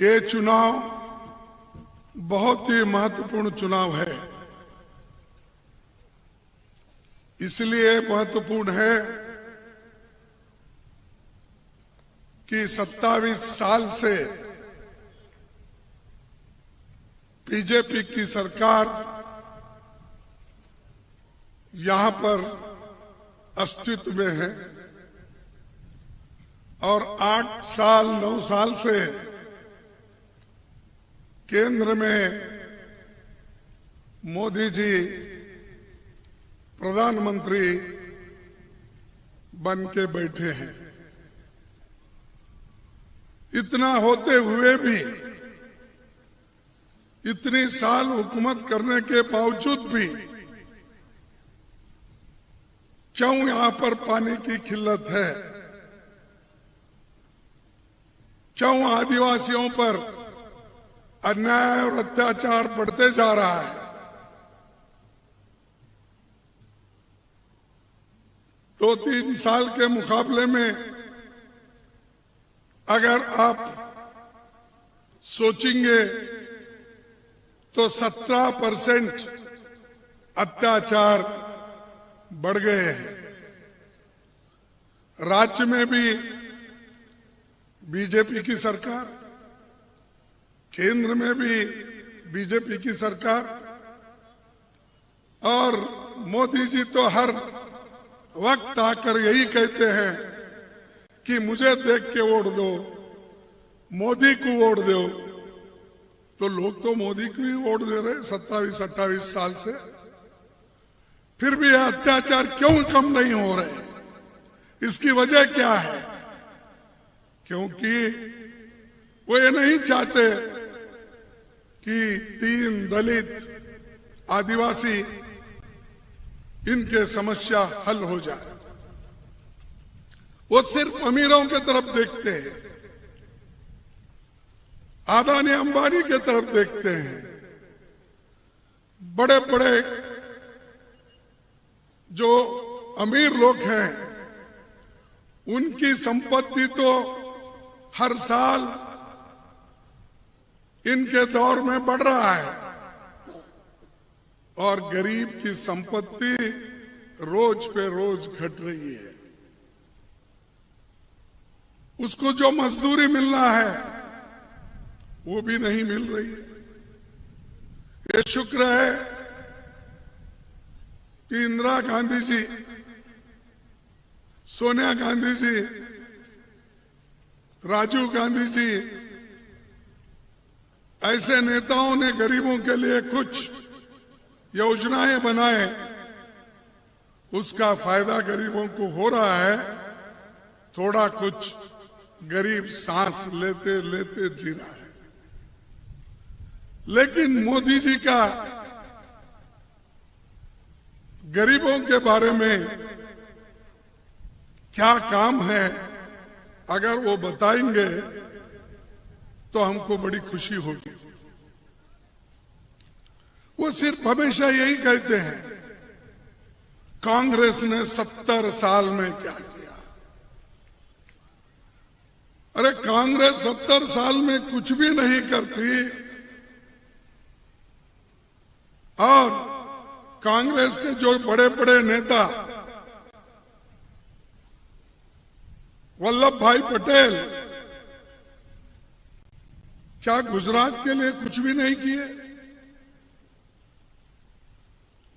ये चुनाव बहुत ही महत्वपूर्ण चुनाव है। इसलिए महत्वपूर्ण है कि 27 साल से बीजेपी की सरकार यहां पर अस्तित्व में है और 8 साल 9 साल से केंद्र में मोदी जी प्रधानमंत्री बन के बैठे हैं। इतना होते हुए भी, इतनी साल हुकूमत करने के बावजूद भी क्यों यहां पर पानी की किल्लत है? क्यों आदिवासियों पर अन्याय और अत्याचार बढ़ते जा रहा है? तो 3 साल के मुकाबले में अगर आप सोचेंगे तो 17% अत्याचार बढ़ गए हैं। राज्य में भी बीजेपी की सरकार, केंद्र में भी बीजेपी की सरकार, और मोदी जी तो हर वक्त आकर यही कहते हैं कि मुझे देख के वोट दो, मोदी को वोट दो। तो लोग तो मोदी को ही वोट दे रहे 27-28 साल से, फिर भी यह अत्याचार क्यों कम नहीं हो रहे? इसकी वजह क्या है? क्योंकि वो ये नहीं चाहते कि दीन दलित आदिवासी इनके समस्या हल हो जाए। वो सिर्फ अमीरों के तरफ देखते हैं, अदानी अंबानी के तरफ देखते हैं। बड़े बड़े जो अमीर लोग हैं उनकी संपत्ति तो हर साल इनके दौर में बढ़ रहा है और गरीब की संपत्ति रोज पे रोज घट रही है। उसको जो मजदूरी मिलना है वो भी नहीं मिल रही है। ये शुक्र है कि इंदिरा गांधी जी, सोनिया गांधी जी, राजीव गांधी जी ऐसे नेताओं ने गरीबों के लिए कुछ योजनाएं बनाए, उसका फायदा गरीबों को हो रहा है। थोड़ा कुछ गरीब सांस लेते लेते जी रहा है। लेकिन मोदी जी का गरीबों के बारे में क्या काम है, अगर वो बताएंगे तो हमको बड़ी खुशी होगी। वो सिर्फ हमेशा यही कहते हैं कांग्रेस ने 70 साल में क्या किया। अरे कांग्रेस 70 साल में कुछ भी नहीं करती और कांग्रेस के जो बड़े बड़े नेता वल्लभ भाई पटेल क्या गुजरात के लिए कुछ भी नहीं किए?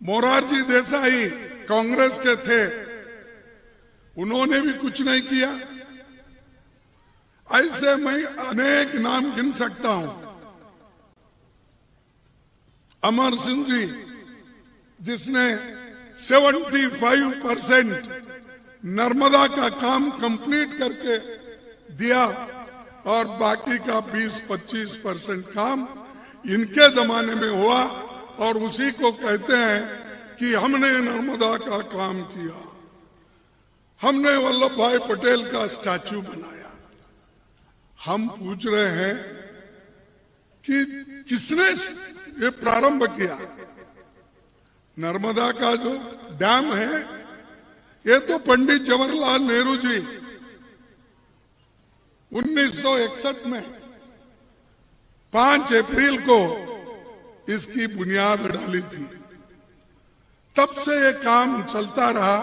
मोरारजी देसाई कांग्रेस के थे, उन्होंने भी कुछ नहीं किया। ऐसे मैं अनेक नाम गिन सकता हूं। अमर सिंह जी, जिसने 75% नर्मदा का काम कंप्लीट करके दिया और बाकी का 20-25% काम इनके जमाने में हुआ और उसी को कहते हैं कि हमने नर्मदा का काम किया, हमने वल्लभ भाई पटेल का स्टैचू बनाया। हम पूछ रहे हैं कि किसने ये प्रारंभ किया? नर्मदा का जो डैम है ये तो पंडित जवाहरलाल नेहरू जी 1961 में 5 अप्रैल को इसकी बुनियाद डाली थी। तब से ये काम चलता रहा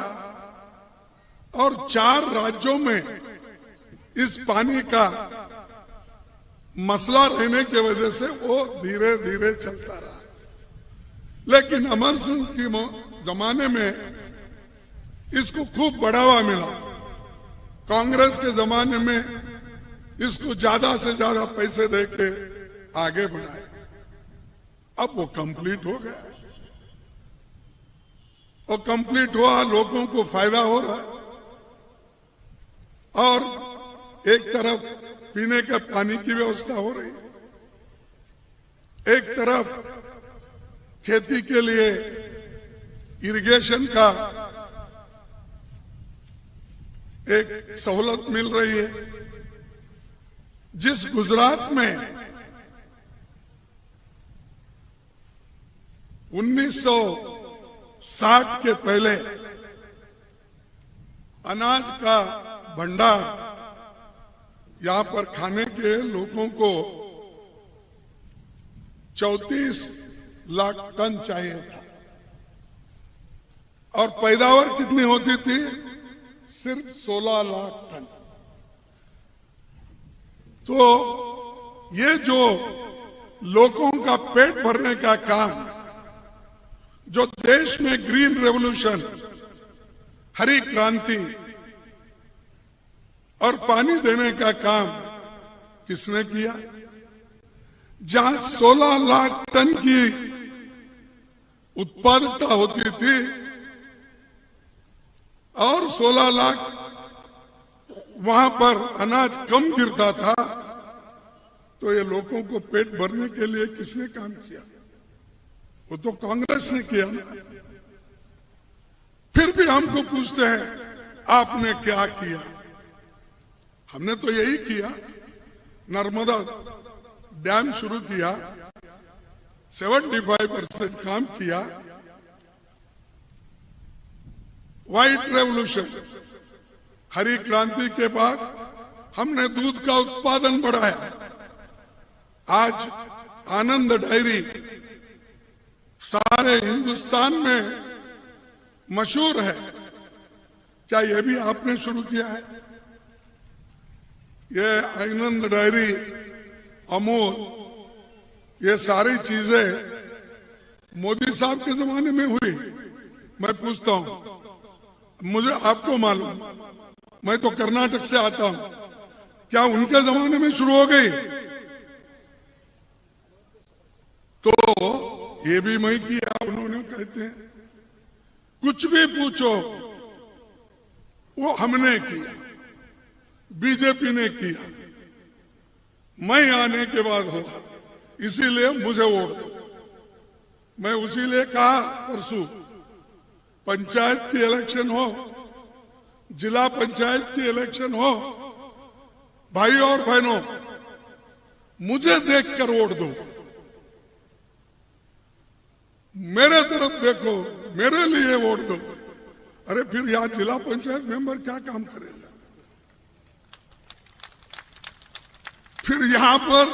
और 4 राज्यों में इस पानी का मसला रहने की वजह से वो धीरे धीरे चलता रहा। लेकिन अमर सिंह के जमाने में इसको खूब बढ़ावा मिला। कांग्रेस के जमाने में इसको ज्यादा से ज्यादा पैसे देके आगे बढ़ाए। अब वो कंप्लीट हो गया और कंप्लीट हुआ, लोगों को फायदा हो रहा है। और एक तरफ पीने का पानी की व्यवस्था हो रही है, एक तरफ खेती के लिए इरिगेशन का एक सहूलत मिल रही है। जिस गुजरात में 1960 के पहले अनाज का भंडार यहां पर खाने के लोगों को 34 लाख टन चाहिए था और पैदावार कितनी होती थी? सिर्फ 16 लाख टन। तो ये जो लोगों का पेट भरने का काम, जो देश में ग्रीन रेवोल्यूशन, हरी क्रांति और पानी देने का काम किसने किया? जहां 16 लाख टन की उत्पादकता होती थी और 16 लाख वहां पर अनाज कम गिरता था, तो ये लोगों को पेट भरने के लिए किसने काम किया? वो तो कांग्रेस ने किया ना। फिर भी हमको पूछते हैं आपने क्या किया? हमने तो यही किया, नर्मदा डैम शुरू किया, 75% काम किया। व्हाइट रेवोल्यूशन, हरी क्रांति के बाद हमने दूध का उत्पादन बढ़ाया। आज आनंद डायरी सारे हिंदुस्तान में मशहूर है। क्या यह भी आपने शुरू किया है? ये आनंद डायरी, अमूल, ये सारी चीजें मोदी साहब के जमाने में हुई। मैं पूछता हूं, मुझे आपको मालूम, मैं तो कर्नाटक से आता हूं, क्या उनके जमाने में शुरू हो गई? तो ये भी मैं किया, उन्होंने कहते हैं। कुछ भी पूछो, वो हमने किया, बीजेपी ने किया, मैं आने के बाद होगा, इसीलिए मुझे वोट दो। मैं उसीलिए कहा परसों पंचायत की इलेक्शन हो, जिला पंचायत की इलेक्शन हो, भाई और बहनों, मुझे देखकर वोट दो। मेरे तरफ देखो, मेरे लिए वोट दो। अरे फिर यहां जिला पंचायत मेंबर क्या काम करेगा? फिर यहां पर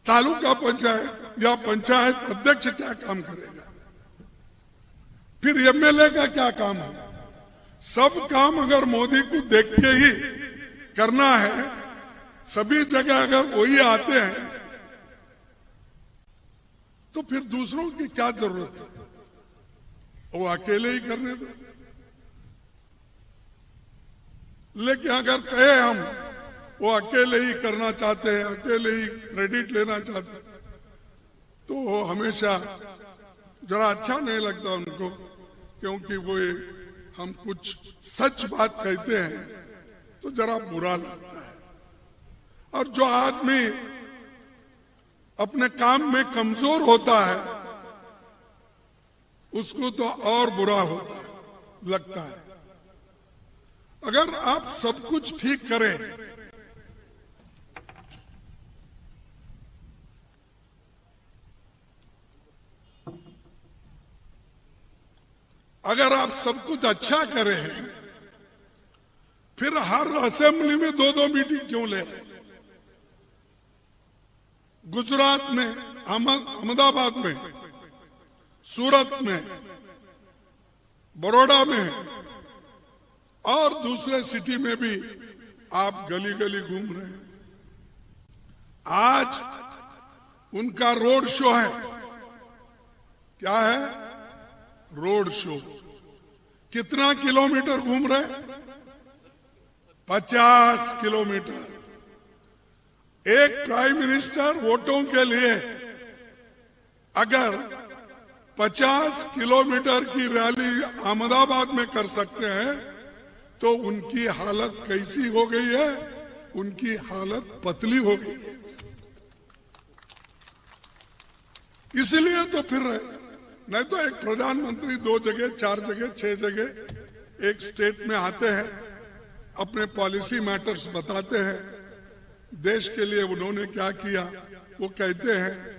तालुका पंचायत या पंचायत अध्यक्ष क्या काम करेगा? फिर एमएलए का क्या काम है? सब काम अगर मोदी को देख के ही करना है, सभी जगह अगर वही आते हैं, तो फिर दूसरों की क्या जरूरत है? वो अकेले ही करने दो। लेकिन अगर कहे हम वो अकेले ही करना चाहते हैं, अकेले ही क्रेडिट लेना चाहते हैं, तो हमेशा जरा अच्छा नहीं लगता उनको, क्योंकि वो हम कुछ सच बात कहते हैं तो जरा बुरा लगता है। और जो आदमी अपने काम में कमजोर होता है, उसको तो और बुरा होता है, लगता है। अगर आप सब कुछ ठीक करें, अगर आप सब कुछ अच्छा करें, फिर हर असेंबली में 2-2 मीटिंग क्यों ले रहे? गुजरात में, अहमदाबाद में, सूरत में, बड़ौदा में और दूसरे सिटी में भी आप गली गली घूम रहे हैं। आज उनका रोड शो है। क्या है? Road show. कितना किलोमीटर घूम रहे? 50 किलोमीटर। एक प्राइम मिनिस्टर वोटों के लिए अगर 50 किलोमीटर की रैली अहमदाबाद में कर सकते हैं तो उनकी हालत कैसी हो गई है? उनकी हालत पतली हो गई है। इसलिए तो फिर नहीं तो एक प्रधानमंत्री 2 जगह, 4 जगह, 6 जगह एक स्टेट में आते हैं, अपने पॉलिसी मैटर्स बताते हैं, देश के लिए उन्होंने क्या किया वो कहते हैं,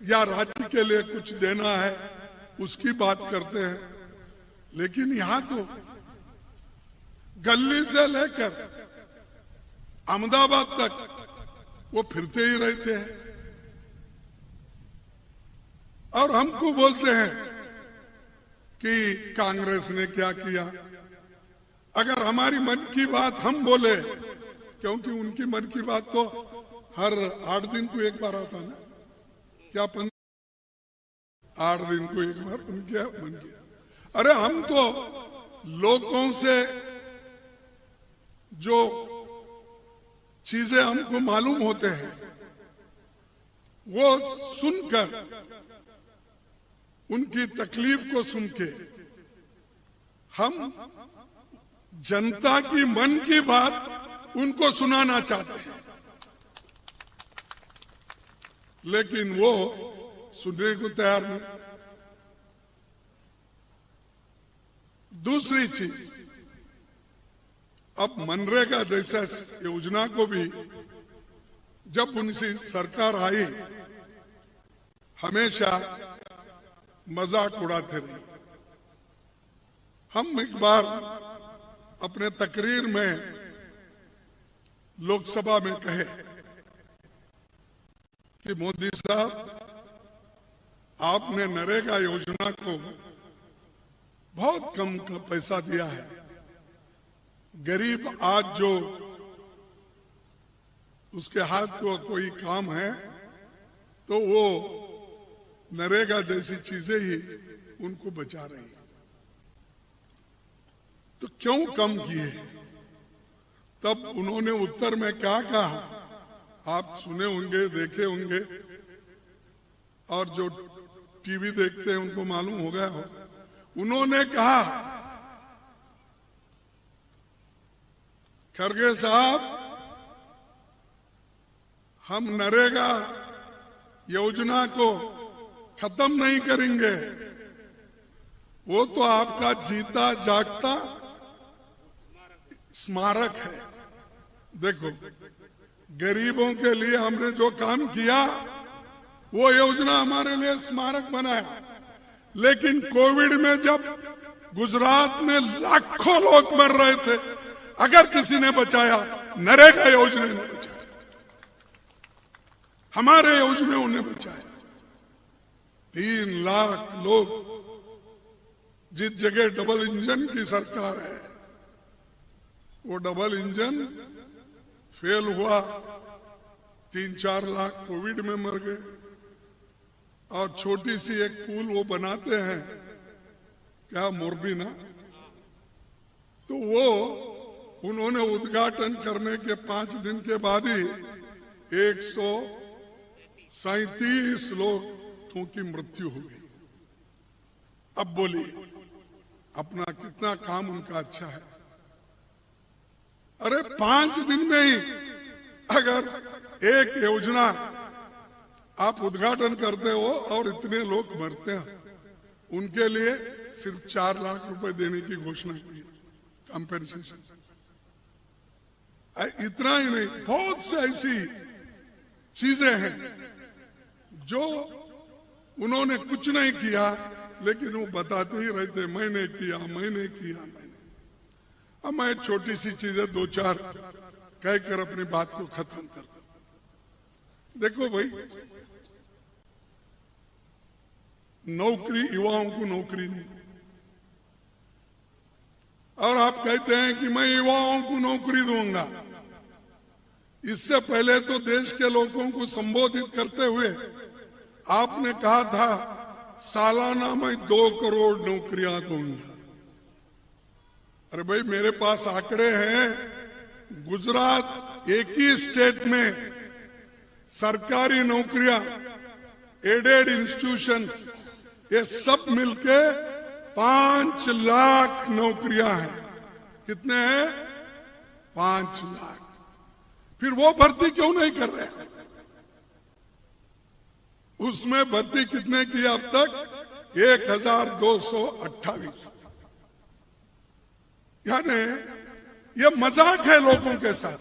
या राज्य के लिए कुछ देना है उसकी बात करते हैं। लेकिन यहां तो गली से लेकर अहमदाबाद तक वो फिरते ही रहते हैं और हमको बोलते हैं कि कांग्रेस ने क्या किया। अगर हमारी मन की बात हम बोले, क्योंकि उनकी मन की बात तो हर 8 दिन को एक बार आता ना, क्या 8 दिन को एक बार उनके मन किया। अरे हम तो लोगों से जो चीजें हमको मालूम होते हैं वो सुनकर, उनकी तकलीफ को सुन के हम जनता की मन की बात उनको सुनाना चाहते हैं, लेकिन वो सुनने को तैयार नहीं। दूसरी चीज, अब मनरेगा जैसा योजना को भी जब उनकी सरकार आई हमेशा मजाक उड़ाते रहे। हम एक बार अपने तकरीर में लोकसभा में कहे कि मोदी साहब, आपने नरेगा योजना को बहुत कम का पैसा दिया है। गरीब आज जो उसके हाथ को कोई काम है तो वो नरेगा जैसी चीजें ही उनको बचा रही, तो क्यों कम किए? तब उन्होंने उत्तर में क्या कहा, आप सुने होंगे, देखे होंगे, और जो टीवी देखते हैं उनको मालूम हो गया हो। उन्होंने कहा, खरगे साहब, हम नरेगा योजना को खत्म नहीं करेंगे, वो तो आपका जीता जागता स्मारक है। देखो, गरीबों के लिए हमने जो काम किया वो योजना हमारे लिए स्मारक बनाया, लेकिन कोविड में जब गुजरात में लाखों लोग मर रहे थे, अगर किसी ने बचाया, नरेगा योजना ने बचाया, हमारे योजना ने बचाया। 3 लाख लोग, जिस जगह डबल इंजन की सरकार है वो डबल इंजन फेल हुआ, 3-4 लाख कोविड में मर गए। और छोटी सी एक पुल वो बनाते हैं, क्या मोरबी ना, तो वो उन्होंने उद्घाटन करने के 5 दिन के बाद ही 137 लोगों की मृत्यु हो गई। अब बोलिए, अपना कितना काम उनका अच्छा है। अरे 5 दिन में ही अगर एक योजना आप उद्घाटन करते हो और इतने लोग मरते हैं, उनके लिए सिर्फ 4 लाख रुपए देने की घोषणा की, कंपेंसेशन। इतना ही नहीं, बहुत से ऐसी चीजें हैं जो उन्होंने कुछ नहीं किया, लेकिन वो बताते ही रहते, मैंने किया, मैंने किया, मैंने। अब मैं छोटी सी चीजें 2-4 कहकर अपनी बात को खत्म करता हूं। देखो भाई, नौकरी, युवाओं को नौकरी नहीं, और आप कहते हैं कि मैं युवाओं को नौकरी दूंगा। इससे पहले तो देश के लोगों को संबोधित करते हुए आपने कहा था सालाना मैं 2 करोड़ नौकरियां दूंगा। अरे भाई, मेरे पास आंकड़े हैं। गुजरात एक ही स्टेट में सरकारी नौकरियां, एडेड इंस्टीट्यूशंस, ये सब मिलके 5 लाख नौकरियां हैं। कितने हैं? 5 लाख। फिर वो भर्ती क्यों नहीं कर रहे? उसमें भर्ती कितने की अब तक? 1228। यानी ये मजाक है लोगों के साथ।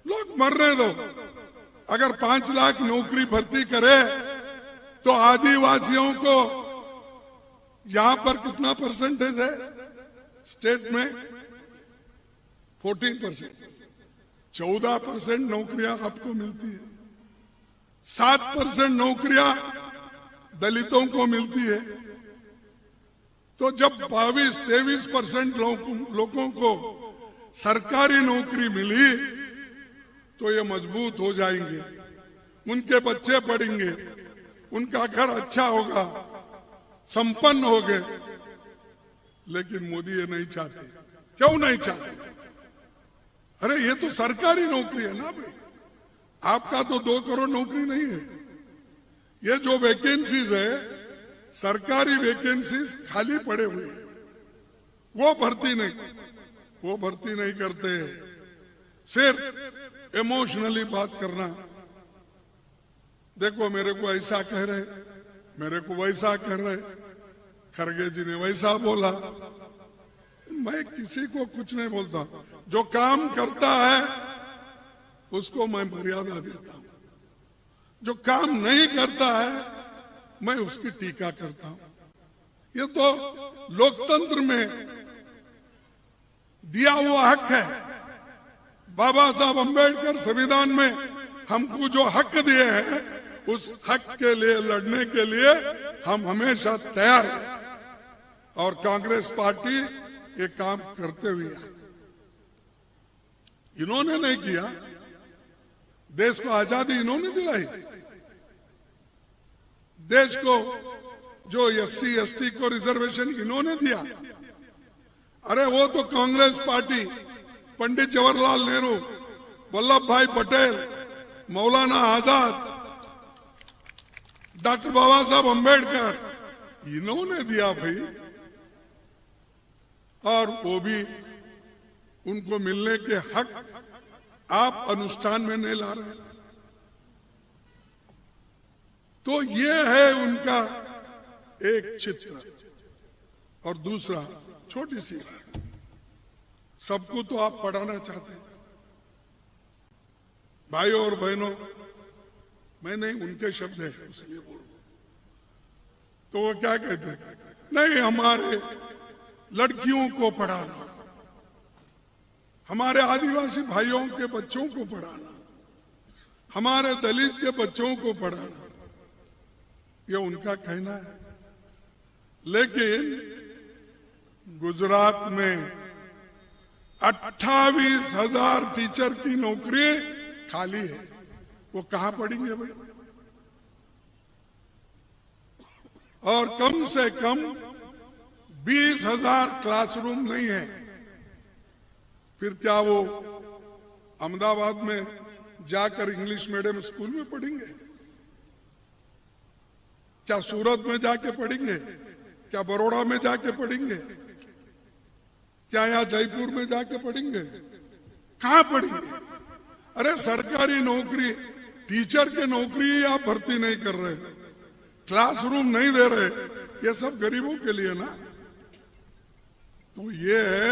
लोग मरने दो। अगर 5 लाख नौकरी भर्ती करे तो आदिवासियों को यहां पर कितना परसेंटेज है स्टेट में? 14%। 14% नौकरियां आपको मिलती है। 7% नौकरियां दलितों को मिलती है। तो जब 22-23% लोगों को सरकारी नौकरी मिली तो ये मजबूत हो जाएंगे, उनके बच्चे पढ़ेंगे, उनका घर अच्छा होगा, संपन्न हो गए। लेकिन मोदी ये नहीं चाहते। क्यों नहीं चाहते? अरे ये तो सरकारी नौकरी है ना भाई। आपका तो 2 करोड़ नौकरी नहीं है। ये जो वैकेंसीज है, सरकारी वैकेंसीज खाली पड़े हुए हैं, वो भर्ती नहीं करते। सिर्फ इमोशनली बात करना। देखो, मेरे को ऐसा कह रहे, मेरे को वैसा कह रहे, खरगे जी ने वैसा बोला। मैं किसी को कुछ नहीं बोलता। जो काम करता है उसको मैं मर्यादा देता हूं। जो काम नहीं करता है मैं उसकी टीका करता हूं। ये तो लोकतंत्र में दिया हुआ हक है। बाबा साहब अंबेडकर संविधान में हमको जो हक दिए हैं, उस हक के लिए लड़ने के लिए हम हमेशा तैयार हैं। और कांग्रेस पार्टी ये काम करते हुए है। इन्होंने नहीं किया। देश को आजादी इन्होंने दिलाई। देश को जो SC ST को रिजर्वेशन इन्होंने दिया। अरे वो तो कांग्रेस पार्टी, पंडित जवाहरलाल नेहरू, वल्लभ भाई पटेल, मौलाना आजाद, डॉक्टर बाबा साहब अंबेडकर, इन्होंने दिया भाई। और वो भी उनको मिलने के हक आप अनुष्ठान में नहीं ला रहे। तो ये है उनका एक चित्र। और दूसरा, छोटी सी बात, सबको तो आप पढ़ाना चाहते हैं। भाइयों और बहनों, मैं नहीं, उनके शब्द है इसलिए बोल। तो वो क्या कहते हैं? नहीं, हमारे लड़कियों को पढ़ाना, हमारे आदिवासी भाइयों के बच्चों को पढ़ाना, हमारे दलित के बच्चों को पढ़ाना, ये उनका कहना है। लेकिन गुजरात में 28,000 टीचर की नौकरी खाली है। वो कहां पढ़ेंगे भाई? और कम से कम 20,000 क्लासरूम नहीं है। फिर क्या वो अहमदाबाद में जाकर इंग्लिश मीडियम स्कूल में पढ़ेंगे? क्या सूरत में जाके पढ़ेंगे? क्या बड़ौदा में जाके पढ़ेंगे? क्या यहाँ जयपुर में जाके पढ़ेंगे? कहां पढ़ेंगे? अरे सरकारी नौकरी, टीचर की नौकरी आप भर्ती नहीं कर रहे, क्लासरूम नहीं दे रहे, ये सब गरीबों के लिए ना। तो ये है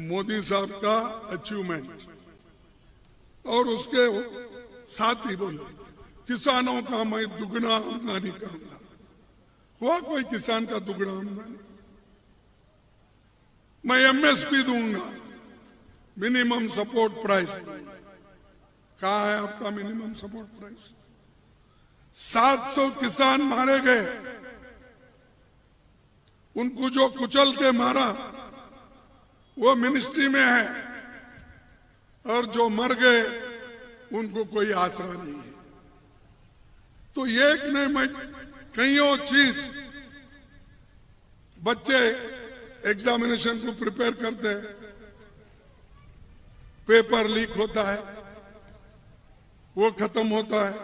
मोदी साहब का अचीवमेंट। और उसके साथ ही बोले किसानों का मैं दुगना आमदनी करूंगा। हुआ कोई किसान का दुगना आमदनी? मैं MSP दूंगा, मिनिमम सपोर्ट प्राइस दूंगा। कहाँ है आपका मिनिमम सपोर्ट प्राइस? 700 किसान मारे गए, उनको जो कुचल के मारा वो मिनिस्ट्री में है, और जो मर गए उनको कोई आसरा नहीं है। तो एक नहीं मैं कईयों चीज, बच्चे एग्जामिनेशन को प्रिपेयर करते हैं, पेपर लीक होता है, वो खत्म होता है,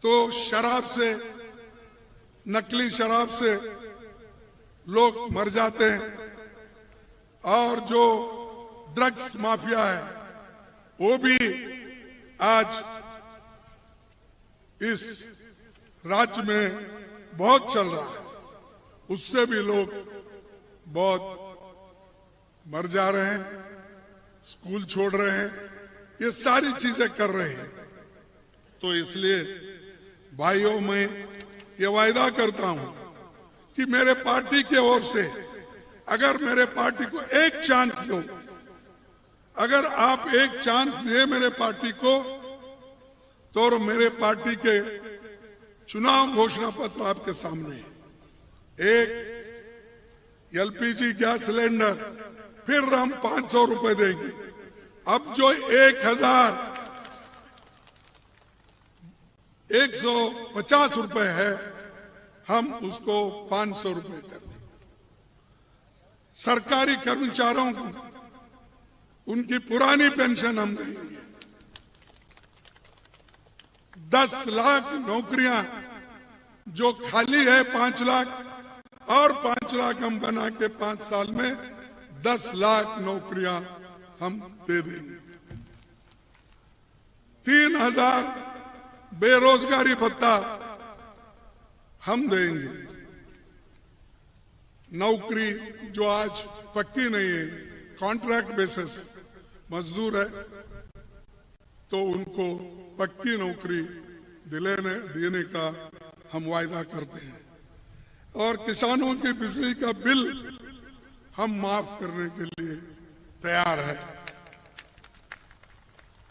तो शराब से, नकली शराब से लोग मर जाते हैं, और जो ड्रग्स माफिया है वो भी आज इस राज्य में बहुत चल रहा है, उससे भी लोग बहुत मर जा रहे हैं, स्कूल छोड़ रहे हैं, ये सारी चीजें कर रहे हैं। तो इसलिए भाइयों, मैं ये वायदा करता हूं कि मेरे पार्टी की ओर से अगर मेरे पार्टी को एक चांस दो, अगर आप एक चांस दिए मेरे पार्टी को, तो मेरे पार्टी के चुनाव घोषणा पत्र आपके सामने है। एक एलपीजी गैस सिलेंडर फिर हम 500 रुपए देंगे। अब जो 1,150 रुपए है, हम उसको 500 रुपए कर देंगे। सरकारी कर्मचारियों को उनकी पुरानी पेंशन हम देंगे। 10 लाख नौकरियां जो खाली है, 5 लाख और 5 लाख हम बना के 5 साल में 10 लाख नौकरियां हम दे देंगे। 3,000 बेरोजगारी भत्ता हम देंगे। नौकरी जो आज पक्की नहीं है, कॉन्ट्रैक्ट बेसिस मजदूर है, तो उनको पक्की नौकरी देने का हम वायदा करते हैं। और किसानों की बिजली का बिल हम माफ करने के लिए तैयार है।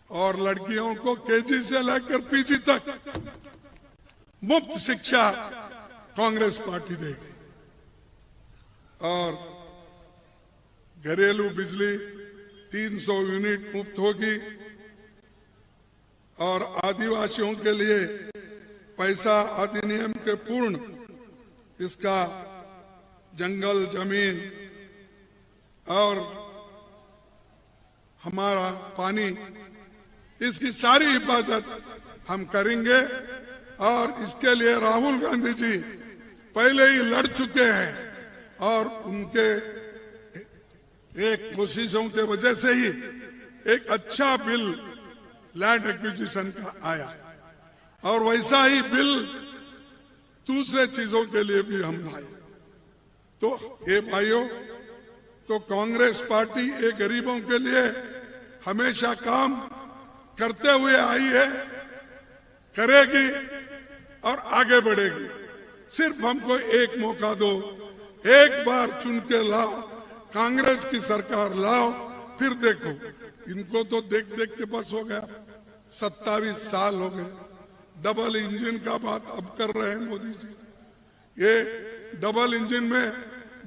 और लड़कियों को केजी से लेकर पीजी तक मुफ्त शिक्षा कांग्रेस पार्टी देगी। और घरेलू बिजली 300 यूनिट मुफ्त होगी। और आदिवासियों के लिए पैसा अधिनियम के पूर्ण, इसका जंगल, जमीन और हमारा पानी, इसकी सारी हिफाजत हम करेंगे। और इसके लिए राहुल गांधी जी पहले ही लड़ चुके हैं, और उनके एक कोशिशों के वजह से ही एक अच्छा बिल लैंड एक्विजिशन का आया। और वैसा ही बिल दूसरे चीजों के लिए भी हम लाए। तो ये भाइयों, तो कांग्रेस पार्टी ये गरीबों के लिए हमेशा काम करते हुए आई है, करेगी और आगे बढ़ेगी। सिर्फ हमको एक मौका दो, एक बार चुन के लाओ, कांग्रेस की सरकार लाओ, फिर देखो। इनको तो देख देख के बस हो गया, 27 साल हो गए। डबल इंजन का बात अब कर रहे हैं मोदी जी। ये डबल इंजन में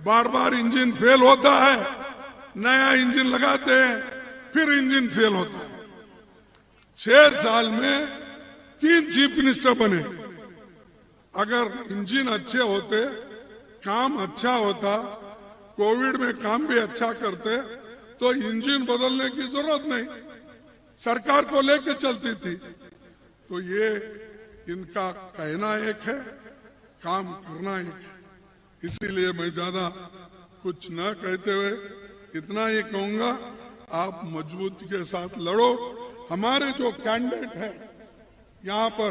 बार बार इंजन फेल होता है, नया इंजन लगाते हैं, फिर इंजन फेल होता है। 6 साल में 3 चीफ मिनिस्टर बने। अगर इंजन अच्छे होते, काम अच्छा होता, कोविड में काम भी अच्छा करते, तो इंजन बदलने की जरूरत नहीं, सरकार को लेके चलती थी। तो ये इनका कहना एक है, काम करना एक है। इसीलिए मैं ज्यादा कुछ न कहते हुए इतना ही कहूंगा, आप मजबूती के साथ लड़ो। हमारे जो कैंडिडेट है यहाँ पर,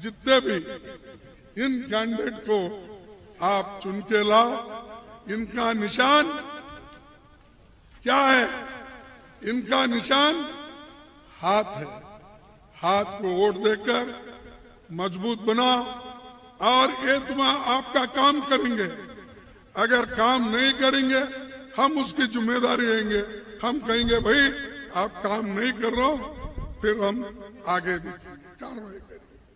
जितने भी, इन कैंडिडेट को आप चुन के लाओ। इनका निशान क्या है? इनका निशान हाथ है। हाथ को वोट देकर मजबूत बनाओ, और ये आपका काम करेंगे। अगर काम नहीं करेंगे, हम उसकी जिम्मेदारी लेंगे। हम कहेंगे भाई आप काम नहीं कर रहे हो, फिर हम आगे देखेंगे, कार्रवाई करेंगे।